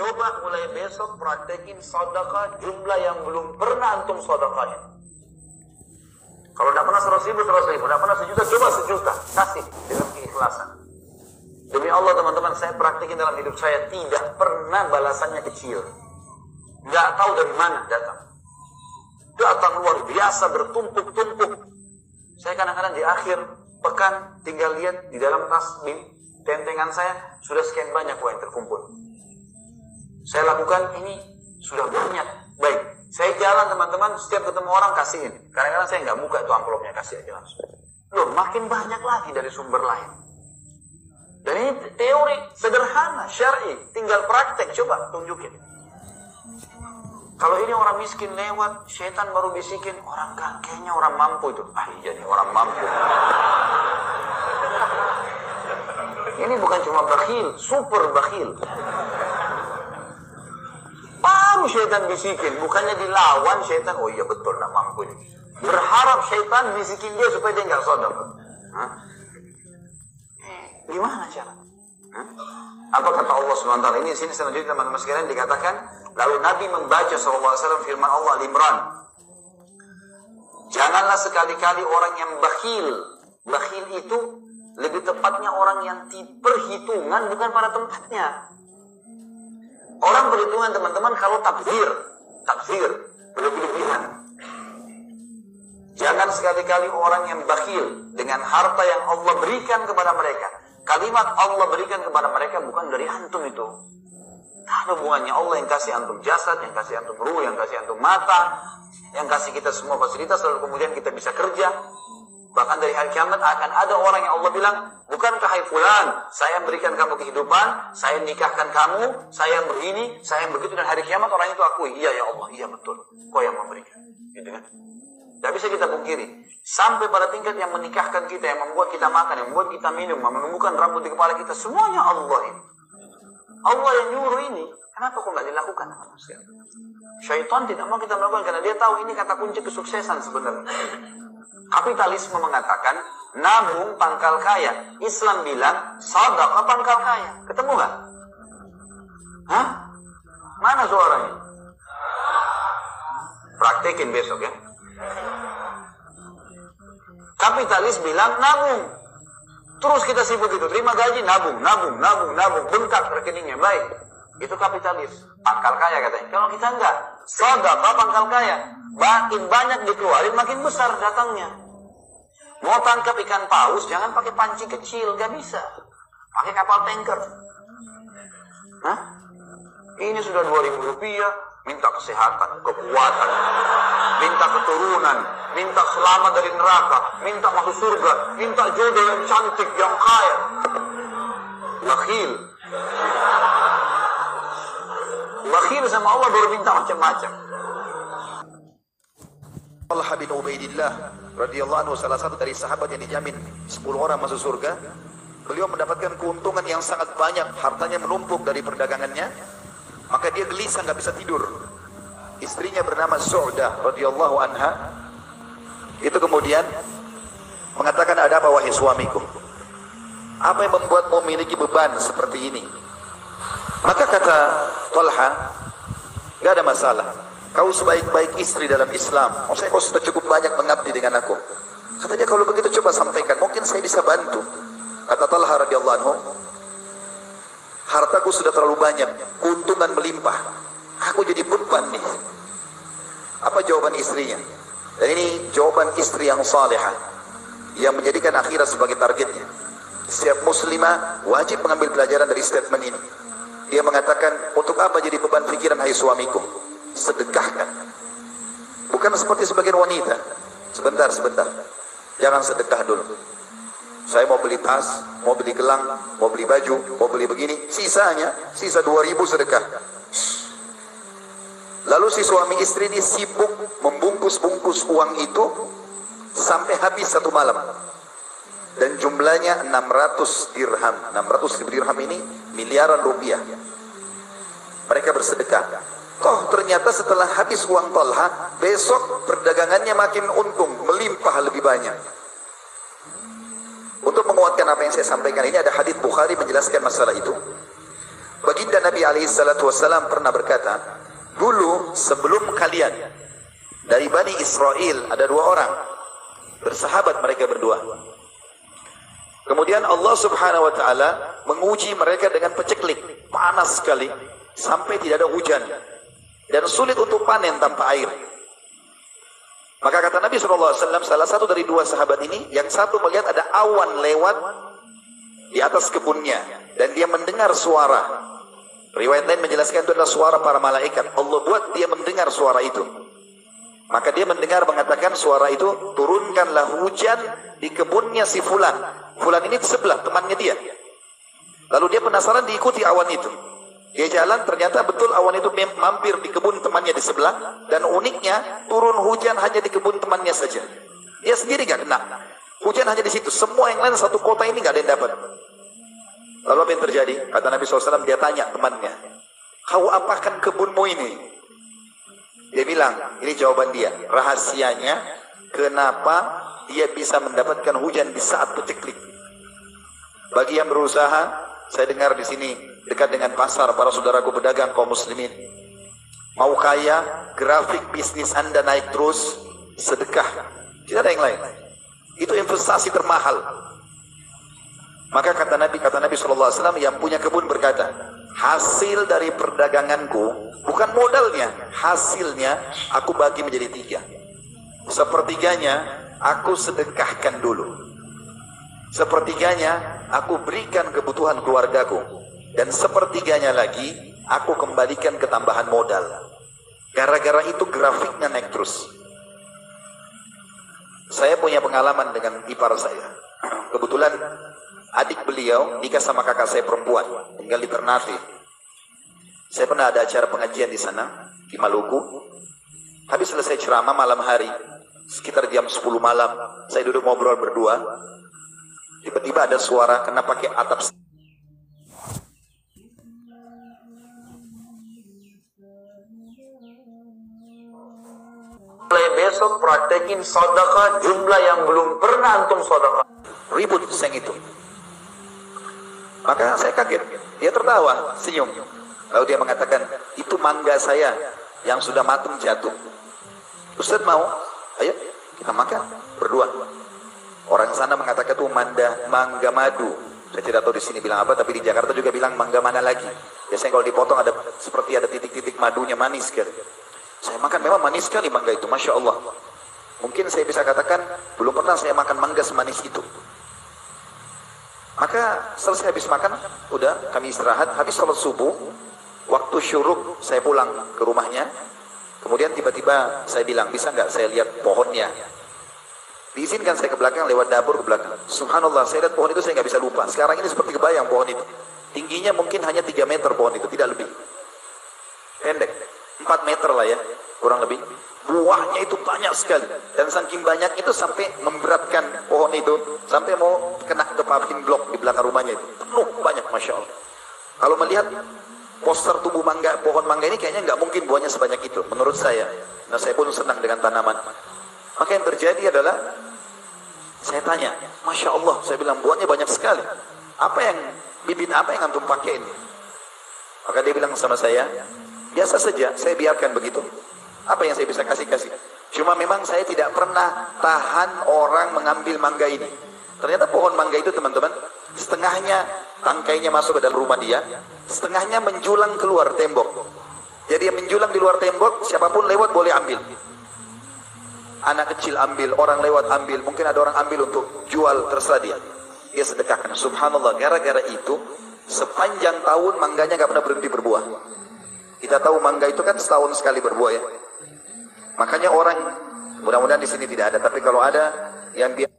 Coba mulai besok praktekin sedekah jumlah yang belum pernah antum sedekahin. Kalau tidak pernah 100.000, 100.000. Tidak pernah 1 juta, coba 1 juta. Kasih dengan keikhlasan. Demi Allah teman-teman, saya praktekin dalam hidup saya, tidak pernah balasannya kecil. Nggak tahu dari mana datang. Datang luar biasa, bertumpuk-tumpuk. Saya kadang-kadang di akhir pekan tinggal lihat di dalam tas tentengan saya sudah sekian banyak uang yang terkumpul. Saya lakukan ini sudah banyak. Baik, saya jalan teman-teman, setiap ketemu orang kasihin. Kadang-kadang saya nggak buka itu amplopnya, kasih aja langsung. Loh, makin banyak lagi dari sumber lain. Dan ini teori sederhana, syar'i, tinggal praktek, coba tunjukin. Kalau ini orang miskin lewat, syaitan baru bisikin, orang kayaknya orang mampu itu. Ah iya nih, orang mampu. Ini bukan cuma bakhil, super bakhil. Baru syaitan bisikin, bukannya dilawan syaitan. Oh iya betul, nak mampu ini. Berharap syaitan bisikin dia supaya dia nggak sedekah. Gimana cara? Apa kata Allah SWT? Ini sini selanjutnya teman-teman sekalian dikatakan, lalu Nabi membaca SAW firman Allah Al-Imran. Janganlah sekali-kali orang yang bakhil. Bakhil itu lebih tepatnya orang yang perhitungan bukan pada tempatnya. Orang perhitungan teman-teman kalau tabzir, berlebihan. Jangan sekali-kali orang yang bakhil dengan harta yang Allah berikan kepada mereka. Kalimat Allah berikan kepada mereka bukan dari antum itu. Tak ada hubungannya. Allah yang kasih antum jasad, yang kasih antum ruh, yang kasih antum mata, yang kasih kita semua fasilitas, lalu kemudian kita bisa kerja. Bahkan dari hari kiamat akan ada orang yang Allah bilang, bukankah hai fulan, saya berikan kamu kehidupan, saya nikahkan kamu, saya begini, saya begitu, dan hari kiamat orang itu akui, iya ya Allah, iya betul, kau yang memberikan. Gitu kan? Tidak bisa kita pungkiri. Sampai pada tingkat yang menikahkan kita, yang membuat kita makan, yang membuat kita minum, menumbuhkan rambut di kepala kita, semuanya Allah ini. Allah yang nyuruh ini. Kenapa kok nggak dilakukan? Syaitan tidak mau kita melakukan karena dia tahu ini kata kunci kesuksesan sebenarnya. Kapitalisme mengatakan nabung pangkal kaya. Islam bilang sedekah pangkal kaya. Ketemu nggak? Hah? Mana suaranya? Praktekin besok ya. Kapitalis bilang nabung. Terus kita sibuk itu, terima gaji, nabung, bengkak rekeningnya, baik. Itu kapitalis, pangkal kaya katanya. Kalau kita enggak, sedekah pangkal kaya. Makin banyak dikeluarin, makin besar datangnya. Mau tangkap ikan paus, jangan pakai panci kecil, gak bisa. Pakai kapal tanker. Hah? Ini sudah 2.000 rupiah, minta kesehatan, kekuatan, minta keturunan, minta selamat dari neraka, minta masuk surga, minta jodoh yang cantik, yang kaya. Bakhil. Bakhil sama Allah baru minta macam-macam. Talha bin Ubaidillah radhiyallahu anhu, salah satu dari sahabat yang dijamin 10 orang masuk surga. Beliau mendapatkan keuntungan yang sangat banyak, hartanya menumpuk dari perdagangannya. Maka dia gelisah, nggak bisa tidur. Istrinya bernama Su'dah radhiyallahu anha. Itu kemudian mengatakan, ada apa wahai suamiku? Apa yang membuatmu memiliki beban seperti ini? Maka kata Talha, nggak ada masalah. Kau sebaik-baik istri dalam Islam. Maksudnya kau sudah cukup banyak mengabdi dengan aku. Katanya kalau begitu coba sampaikan, mungkin saya bisa bantu. Kata Talha radhiyallahu anhu, hartaku sudah terlalu banyak, keuntungan melimpah. Aku jadi beban nih. Apa jawaban istrinya? Dan ini jawaban istri yang salihah, yang menjadikan akhirat sebagai targetnya. Setiap muslimah wajib mengambil pelajaran dari statement ini. Dia mengatakan, untuk apa jadi beban pikiran hai suamiku? Sedekahkan. Bukan seperti sebagian wanita. Sebentar. Jangan sedekah dulu. Saya mau beli tas, mau beli gelang, mau beli baju, mau beli begini. Sisa 2.000 sedekah. Lalu si suami istri ini sibuk membungkus-bungkus uang itu sampai habis satu malam. Dan jumlahnya 600 dirham. 600 dirham ini miliaran rupiah. Mereka bersedekah. Toh ternyata setelah habis uang Talha, besok perdagangannya makin untung, melimpah lebih banyak. Untuk menguatkan apa yang saya sampaikan ini, ada hadits Bukhari menjelaskan masalah itu. Baginda Nabi SAW pernah berkata, dulu sebelum kalian dari Bani Israel ada 2 orang bersahabat, mereka berdua. Kemudian Allah Subhanahu wa taala menguji mereka dengan paceklik, panas sekali sampai tidak ada hujan dan sulit untuk panen tanpa air. Maka kata Nabi SAW, salah satu dari 2 sahabat ini, yang satu melihat ada awan lewat di atas kebunnya dan dia mendengar suara. Riwayat lain menjelaskan itu adalah suara para malaikat. Allah buat dia mendengar suara itu. Maka dia mendengar mengatakan suara itu, turunkanlah hujan di kebunnya si Fulan. Fulan ini di sebelah temannya dia. Lalu dia penasaran, diikuti awan itu. Dia jalan, ternyata betul awan itu mampir di kebun temannya di sebelah. Dan uniknya, turun hujan hanya di kebun temannya saja. Dia sendiri gak kena. Hujan hanya di situ. Semua yang lain satu kota ini gak ada yang dapat. Lalu apa yang terjadi? Kata Nabi SAW, dia tanya temannya, kau apakan kebunmu ini? Dia bilang, ini jawaban dia. Rahasianya, kenapa dia bisa mendapatkan hujan di saat paceklik. Bagi yang berusaha, saya dengar di sini dekat dengan pasar, para saudaraku pedagang kaum muslimin, mau kaya, grafik bisnis Anda naik terus, sedekah, tidak ada yang lain. Itu investasi termahal. Maka kata Nabi SAW, yang punya kebun berkata, hasil dari perdaganganku bukan modalnya, hasilnya aku bagi menjadi 3. Sepertiganya aku sedekahkan dulu, sepertiganya aku berikan kebutuhan keluargaku, dan sepertiganya lagi aku kembalikan ke tambahan modal. Gara-gara itu grafiknya naik terus. Saya punya pengalaman dengan ipar saya. Kebetulan adik beliau nikah sama kakak saya perempuan, tinggal di Ternate. Saya pernah ada acara pengajian di sana, di Maluku. Habis selesai ceramah malam hari, sekitar jam 10 malam, saya duduk ngobrol berdua. Tiba-tiba ada suara kena pakai atap. Mulai besok praktekin sedekah jumlah yang belum pernah antum sedekah. Ribut seng itu. Maka saya kaget. Dia tertawa, senyum. Lalu dia mengatakan, itu mangga saya yang sudah matang jatuh. Ustaz mau? Ayo kita makan berdua. Orang sana mengatakan itu mangga madu. Saya tidak tahu di sini bilang apa, tapi di Jakarta juga bilang mangga mana lagi. Biasanya kalau dipotong ada seperti ada titik-titik madunya, manis sekali. Saya makan, memang manis sekali mangga itu, Masya Allah. Mungkin saya bisa katakan belum pernah saya makan mangga semanis itu. Maka selesai habis makan, udah kami istirahat. Habis sholat subuh, waktu syuruk saya pulang ke rumahnya. Kemudian tiba-tiba saya bilang, bisa nggak saya lihat pohonnya? Diizinkan saya ke belakang, lewat dapur ke belakang. Subhanallah, saya lihat pohon itu saya nggak bisa lupa. Sekarang ini seperti kebayang pohon itu. Tingginya mungkin hanya 3 meter pohon itu, tidak lebih. Pendek, 4 meter lah ya, kurang lebih. Buahnya itu banyak sekali. Dan saking banyak itu sampai memberatkan pohon itu. Sampai mau kena ke paving blok di belakang rumahnya itu. Penuh, banyak, Masya Allah. Kalau melihat poster tubuh mangga, pohon mangga ini kayaknya nggak mungkin buahnya sebanyak itu, menurut saya. Nah, saya pun senang dengan tanaman. Maka yang terjadi adalah, saya tanya, Masya Allah, saya bilang buahnya banyak sekali. Apa yang, bibit apa yang antum pakai ini? Maka dia bilang sama saya, biasa saja, saya biarkan begitu. Apa yang saya bisa kasih? Cuma memang saya tidak pernah tahan orang mengambil mangga ini. Ternyata pohon mangga itu teman-teman, setengahnya tangkainya masuk ke dalam rumah dia, setengahnya menjulang keluar tembok. Jadi yang menjulang di luar tembok, siapapun lewat boleh ambil. Anak kecil ambil, orang lewat ambil, mungkin ada orang ambil untuk jual, terserah dia. Dia sedekahkan. Subhanallah, gara-gara itu sepanjang tahun mangganya gak pernah berhenti berbuah. Kita tahu mangga itu kan setahun sekali berbuah ya. Makanya orang, mudah-mudahan di sini tidak ada, tapi kalau ada yang dia